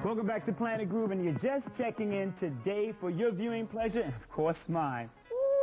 Welcome back to Planet Groove, and you're just checking in today for your viewing pleasure and, of course, mine.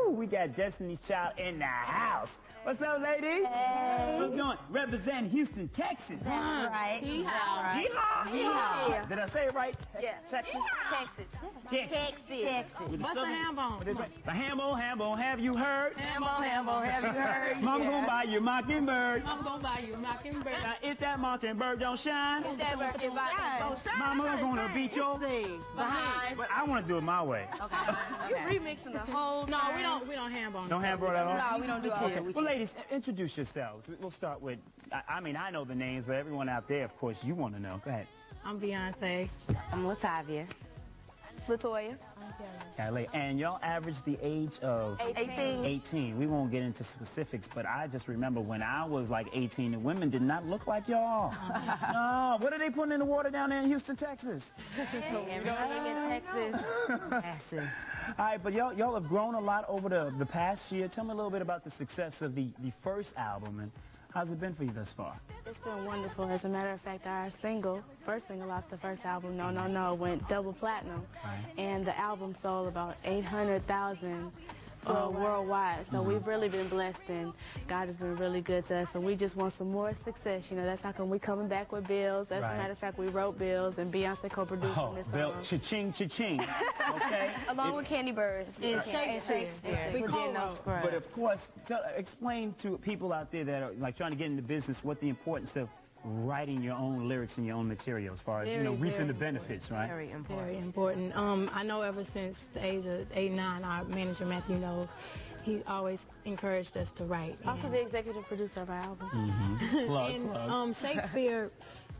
Woo, we got Destiny's Child in the house. What's up, ladies? Hey. What's going? Represent Houston, Texas. That's right. Yeehaw. Yeehaw. Yeehaw. Did I say it right? Yeah. Texas? Texas. With What's the ham bone? What is it? The ham bone, have you heard? Ham bone, have you heard? Mama gonna buy you a mockingbird. I'm gonna buy you a mockingbird. Now, if that mockingbird don't shine, If that bird is right, Mama gonna beat your behind. But I want to do it my way. You remixing the whole No, time. we don't ham bone. Don't ham bone at all? No, we don't do all that. Well, ladies, introduce yourselves. We'll start with, I mean, I know the names, but everyone out there, of course, you want to know. Go ahead. I'm Beyonce. I'm Latavia. Latoya. Kylie. And y'all average the age of 18. 18. We won't get into specifics, but I just remember when I was like 18, the women did not look like y'all. No. What are they putting in the water down there in Houston, Texas? Everything in Texas. Massive. All right, but y'all have grown a lot over the past year. Tell me a little bit about the success of the first album, and how's it been for you thus far? It's been wonderful. As a matter of fact, our first single off the first album, No No No, went double platinum. Right. And the album sold about 800,000 worldwide. So we've really been blessed, and God has been really good to us. And we just want some more success. You know, that's how come we coming back with Bills. As Right. a matter of fact, we wrote Bills, and Beyonce co-produced Oh, this Bill, song. cha-ching, cha-ching. Okay? Along with Candy Birds. And Shakespeare. We co-wrote. But of course, explain to people out there that are like trying to get into business what the importance of writing your own lyrics and your own material as far as, you know, reaping the benefits, right? Very important. Very important. I know ever since the age of 8, 9, our manager Matthew knows, he always encouraged us to write. Also the executive producer of our album. Plug, And plug. Shakespeare,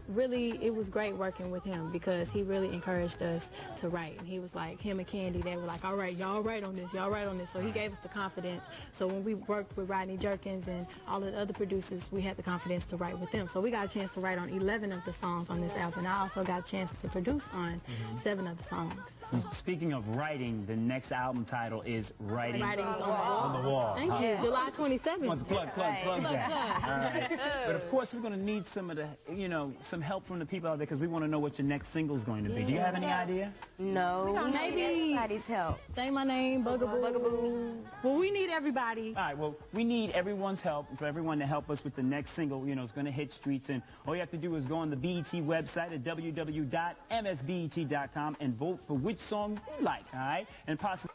really, it was great working with him because he really encouraged us to write. And he was like, him and Candy, they were like, all right, y'all write on this, y'all write on this. So he gave us the confidence. So when we worked with Rodney Jerkins and all the other producers, we had the confidence to write with them. So we got a chance to write on 11 of the songs on this album. I also got a chance to produce on 7 of the songs. Speaking of writing, the next album title is Writing Writings on the Wall. Thank you. July 27th. Want to plug that. All right. Plug. But of course, we're going to need some of the, you know, some help from the people out there because we want to know what your next single is going to be. Do you have any idea? No. Maybe Everybody's help. say my name, Bugaboo. Well, we need everybody. All right, well, we need everyone's help, for everyone to help us with the next single. You know, it's going to hit streets, and all you have to do is go on the BET website at www.msbet.com and vote for which song you like, all right? And possibly...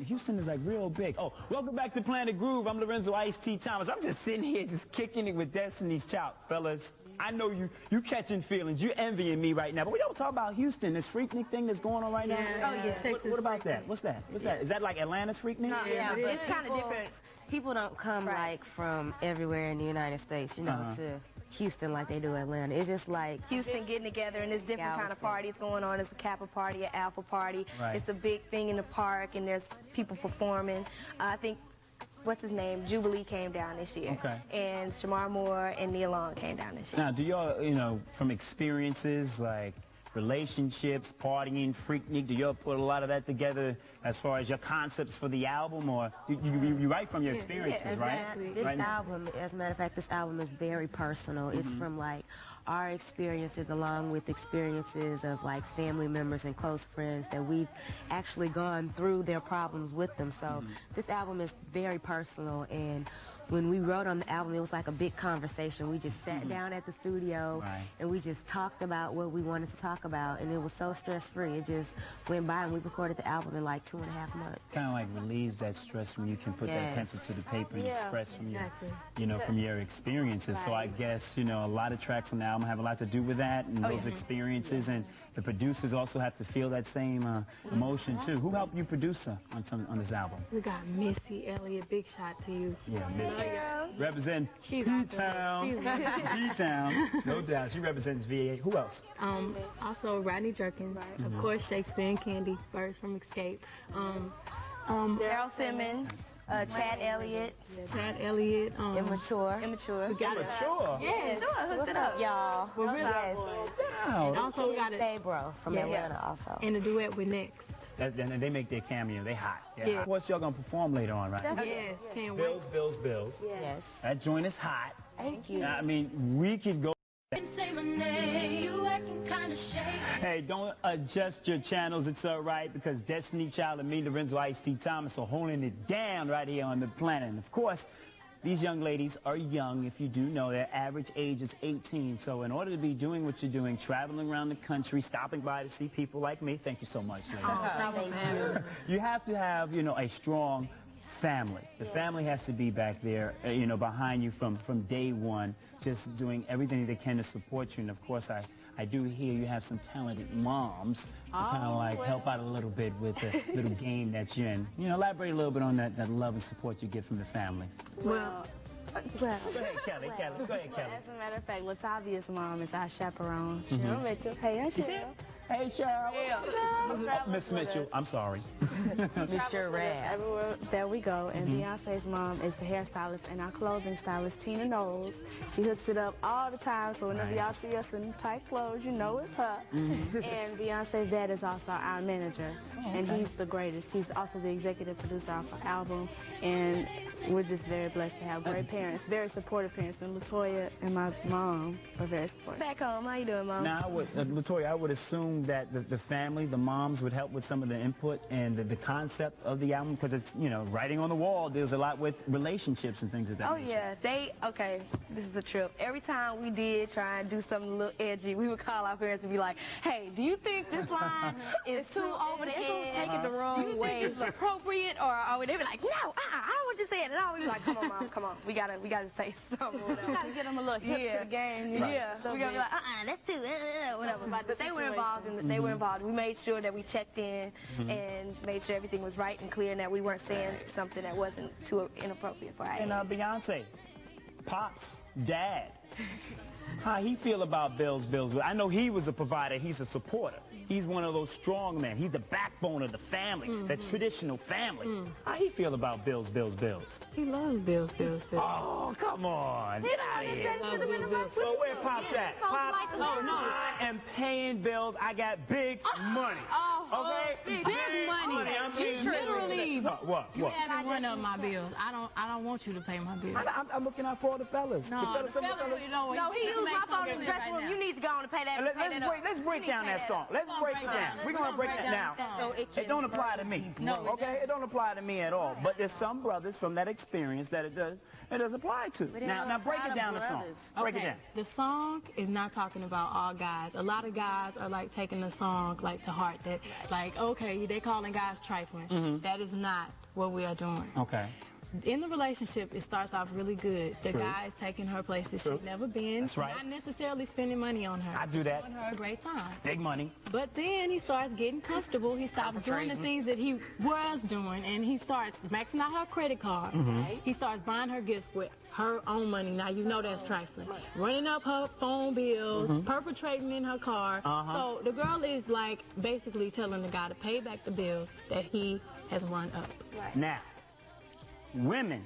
Houston is like real big. Oh, welcome back to Planet Groove. I'm Lorenzo Ice-T Thomas. I'm just sitting here just kicking it with Destiny's Child. Fellas, I know you catching feelings. You're envying me right now. But we don't talk about Houston, this Freaknik thing that's going on right now. Oh, yeah, Texas. What about that? What's that? What's that? Is that like Atlanta's Freaknik? Yeah, but but it's kind of different. people don't come like from everywhere in the United States, you know, to Houston like they do Atlanta. It's just like Houston getting together, and there's different kind of parties going on. It's a Kappa party, an Alpha party. Right. It's a big thing in the park, and there's people performing. I think, what's his name? Jubilee came down this year. Okay. And Shamar Moore and Neil Long came down this year. Now, do y'all, you know, from experiences like relationships, partying, Freaknik, do y'all put a lot of that together as far as your concepts for the album, or you write from your experiences, right? this Right? album, as a matter of fact, this album is very personal. It's from like our experiences along with experiences of like family members and close friends that we've actually gone through their problems with them. So this album is very personal, and when we wrote on the album, it was like a big conversation. We just sat down at the studio and we just talked about what we wanted to talk about, and it was so stress-free. It just went by, and we recorded the album in like 2.5 months. Kind of like relieves that stress when you can put that pencil to the paper and express from your, you know, from your experiences. So I guess, you know, a lot of tracks on the album have a lot to do with that and those experiences, and the producers also have to feel that same emotion too. Who helped you produce on this album? We got Missy Elliott. Big shout to you. Yeah, Missy. Represent She's B-Town. B-Town. No doubt. She represents VA. Who else? Also Rodney Jerkins. Of course, Shakespeare and Candy first from Escape. Daryl Simmons, Chad Elliott. Chad Elliott. Immature. We got it. Sure. Yeah, sure, hooked it up. Y'all. We're really Wow. also we got it Fabro from Atlanta also. in a duet with Next. And they make their cameo. They hot. Yeah. Of course, y'all gonna perform later on, right? Yes, can't wait. Bills. Yes. That joint is hot. Thank you. I mean, we could go. Say my name. Hey, don't adjust your channels. It's all right, because Destiny Child and me, Lorenzo Ice T. Thomas, are holding it down right here on the planet. And, of course, these young ladies are young. If you do know, their average age is 18. So in order to be doing what you're doing, traveling around the country, stopping by to see people like me, thank you so much, ladies. You have to have, you know, a strong family. The family has to be back there, you know, behind you from day one, just doing everything they can to support you. And, of course, I do hear you have some talented moms to kind of like help out a little bit with the little game that you're in. You know, elaborate a little bit on that love and support you get from the family. Well, go ahead, Kelly. Go ahead, Kelly. As a matter of fact, Latavia's mom is our chaperone. Cheryl Mitchell. Hey, I'm Cheryl. Hey, Cheryl. Miss Mitchell, I'm sorry. Miss Cheryl. Everywhere that we go, and Beyonce's mom is the hairstylist and our clothing stylist, Tina Knowles. She hooks it up all the time, so whenever y'all see us in tight clothes, you know it's her. And Beyonce's dad is also our manager, and he's the greatest. He's also the executive producer of our album, and we're just very blessed to have great parents, very supportive parents, and LaToya and my mom are very supportive. Back home, how you doing, Mom? Now, LaToya, I would assume that the family, the moms, would help with some of the input and the concept of the album, because it's, you know, writing on the wall deals a lot with relationships and things of that nature. Yeah, okay, this is a trip. Every time we did try and do something a little edgy, we would call our parents and be like, hey, do you think this line is too over the edge? Take it the wrong Do you way. think it's appropriate? Or they'd be like, no, I don't want you to say it at all. We were like, come on, Mom, come on. We gotta say something. We gotta get them a little hip to the game. Yeah, we gotta be like, let's do it, whatever. But they were involved in they were involved. We made sure that we checked in and made sure everything was right and clear, and that we weren't saying something that wasn't too inappropriate for our age. And Beyonce, Pops, Dad, how he feel about Bills? I know he was a provider. He's a supporter. He's one of those strong men. He's the backbone of the family, the traditional family. How he feel about Bills? He loves Bills. Oh, come on. Get out of here. Well, where Pops at? Pops, I am paying bills. I got big money. Okay? Big money. I'm paying Literally. What? You haven't one of my bills. I don't want you to pay my bills. I'm looking out for all the fellas. No, the fellas. No, he used my phone in the dressing room. You need to go on and pay that. Let's break down that song. Let's break it down. We're going to break it down. It don't apply to me. Okay? It don't apply to me at all. But there's some brothers from that experience that it does apply to. Now break it down, the song. Break it down. The song is not talking about all guys. A lot of guys are like taking the song like to heart. That like, okay, they calling guys trifling. That is not what we are doing. Okay. In the relationship, it starts off really good. The guy is taking her places she's never been. That's right. Not necessarily spending money on her. I do that. Giving her a great time. Big money. But then he starts getting comfortable. He stops doing the things that he was doing, and he starts maxing out her credit cards. He starts buying her gifts with her own money. Now, you know that's trifling. Running up her phone bills, perpetrating in her car. So the girl is like basically telling the guy to pay back the bills that he has run up. Now, women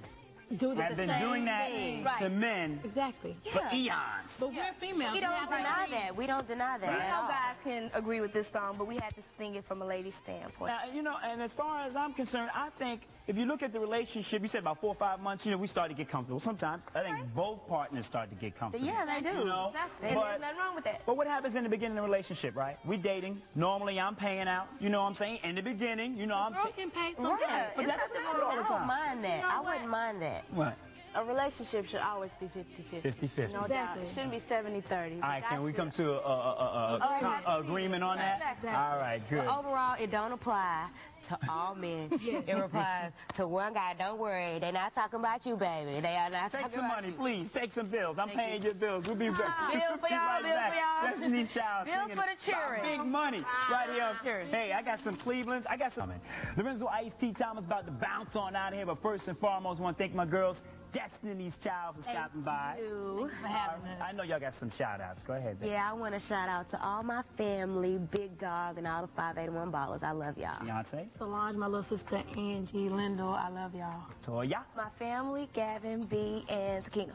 have been doing that to men for eons. But we're females. We don't deny that. We don't deny that at all. Guys can agree with this song, but we had to sing it from a lady's standpoint. Now, you know, and as far as I'm concerned, I think if you look at the relationship, you said about 4 or 5 months, you know, we start to get comfortable. Sometimes I think both partners start to get comfortable. Yeah, they do. You know? And there's nothing wrong with that. But what happens in the beginning of the relationship, right? We dating. Normally, I'm paying out. You know what I'm saying? In the beginning, you know, I'm girl can pay something. But that's not all the I time. don't mind that. I wouldn't mind that. What? A relationship should always be 50-50. 50-50. No doubt. It shouldn't be 70-30. All right, can we come to a agreement on that? Exactly. All right, good. But overall, it don't apply to all men. It applies to one guy. Don't worry. They're not talking about you, baby. They are not Take talking some about money, you. please. Take some bills. I'm paying your bills. We'll be back. Bills for y'all, bills for y'all. Destiny's Child. Bills singing for the children. Big money right here. Hey, I got some Clevelands. I got some. Lorenzo Ice T. Thomas about to bounce on out of here. But first and foremost, I want to thank my girls, Destiny's Child, for stopping by. Thank you. For having us. I know y'all got some shout-outs. Go ahead, baby. Yeah, I want to shout out to all my family, Big Dog, and all the 581 ballers. I love y'all. Beyonce. Solange, my little sister, Angie, Lindo, I love y'all. Toya. My family, Gavin, B, and Sakina.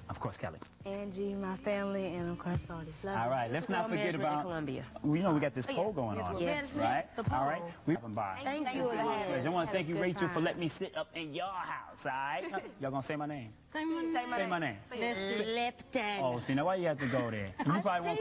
Of course, Kelly. Angie, my family, and of course, Otis. All right, let's not forget about. Columbia. We know we got this poll going on, Yes. right? All right, we have them by. Thank you. I want to thank you, Rachel, for letting me sit up in your house. All right, y'all gonna say my name? Say my name. Say my name. Lipton. Oh, see now why you have to go there? You probably won't.